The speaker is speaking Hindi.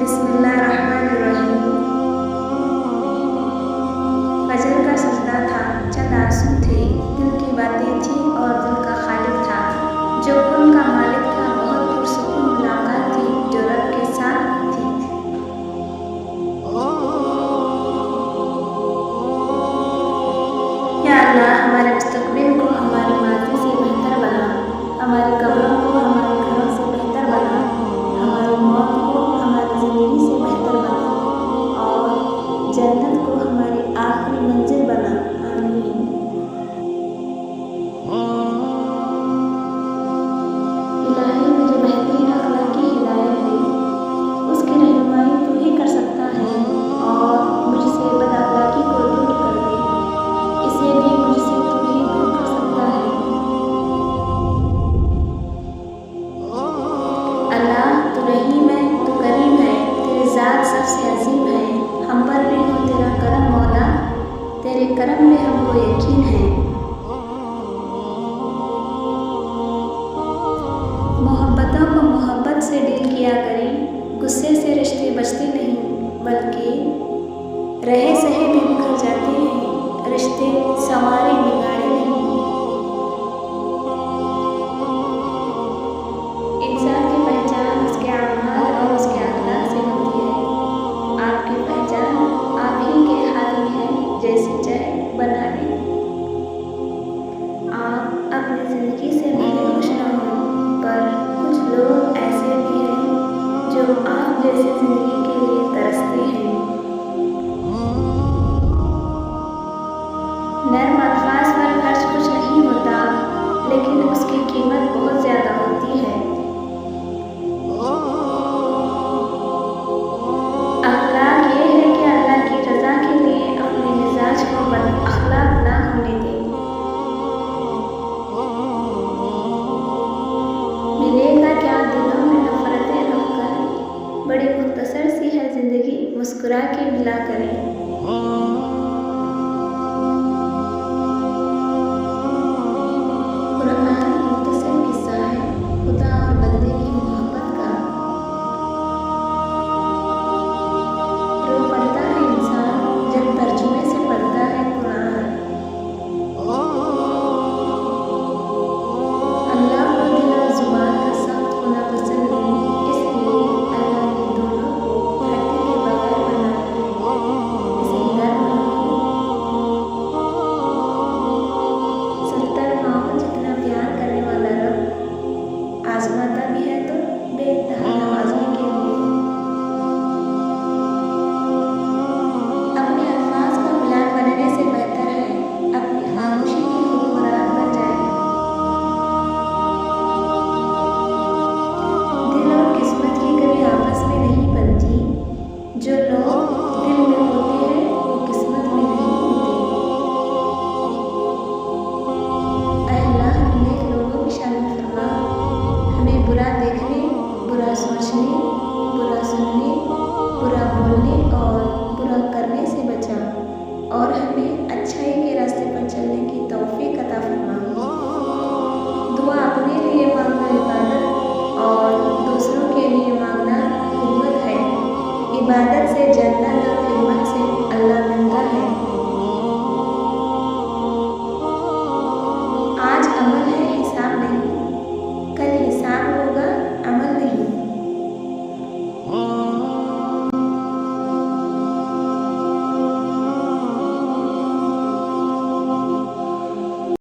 बिस्मिल्लाहिर्रहमानिर्रहीम। फजर का सजदा था, चंद आंसू थे, दिल की बातें थी और दिल का खालिक था जो उनका मालिक था। बहुत पुरसुकून मुलाकात थी जो रब के साथ थी। या अल्लाह, हमारे मुस्तकबिल को हमारी माजी से बेहतर बना, हमारी कब्रों को हमारे घरों से बेहतर बना, हमारी मौत को हमारी ज़िंदगी से बेहतर बना और जन्नत को हमारी आखिरी मंजिल बना। आमीन। इलाही, मुझे बेहतरीन अखलाक की हिदायत दे, उसकी रहनुमाई तू ही कर सकता है और मुझसे बदअखलाकी को दूर कर दे, इसे भी मुझसे तू ही दूर कर सकता है। अल्लाह, तू रहीम है, तू करीम है, तेरी ज़ात सबसे अजीम है। हम पर भी हो तेरा करम मौला, तेरे करम में हमको यकीन है। मोहब्बतों को मोहब्बत से डील किया करें, गुस्से से रिश्ते बचते नहीं, बल्कि रहे सहे भी बिखर जाते हैं, रिश्ते संवारे बिगाड़े नहीं। इंसान की पहचान उसके अमाल और उसके अखलाक से होती है। आपकी पहचान आप ही के हाथ में है, जैसे चाहे बना लें। आप अपनी ज़िंदगी से भले खुश ना हो, पर कुछ लोग ऐसे भी हैं जो आप जैसी ज़िंदगी के लिए तरसते हैं। नर्म अल्फाज पर खर्च कुछ नहीं होता, लेकिन उसकी कीमत बहुत ज़्यादा होती है। अखलाक ये है कि अल्लाह की रज़ा के लिए अपने मिजाज को बदअखलाक ना होने दें। मिलेगा क्या दिलों में नफरतें रखकर, बड़ी मुख्तसर सी है ज़िंदगी, मुस्कुरा के मिला करें। कुरान मुख्तसर किस्सा है खुदा और बंदे की मोहब्बत का। रो पड़ता है इंसान जब तर्जुमे से पढ़ता है कुरान। अल्लाह को दिल और जुबान का सख्त होना पसंद नहीं, इसलिए अल्लाह ने दोनों को धरती के बगैर बनाया है। इसे नर्म रखो। 70 माओ जितना प्यार करने वाला रब आजमाता भी है तो बेइंतहा नवाजने के लिए। अपने अल्फाज का गुलाम बनने से बेहतर है अपनी खामोशी की हुक्मरान बन जाए। दिल और किस्मत की कभी आपस में नहीं बनती, जो लोग दिल में होते हैं वो किस्मत में नहीं होते। अल्लाह, नेक लोगों में शामिल फरमा, हमें बुरा देखने, बुरा सोचने, बुरा सुनने, बुरा बोलने और बुरा करने से बचा और हमें अच्छाई के रास्ते पर चलने की तौफीक अता फरमा। दुआ अपने लिए मांगना इबादत और दूसरों के लिए मांगना खिदमत है। इबादत से जन्नत और खिदमत से अल्लाह मिलता है। आज अमल है, हिसाब नहीं, कल हिसाब होगा, अमल नहीं।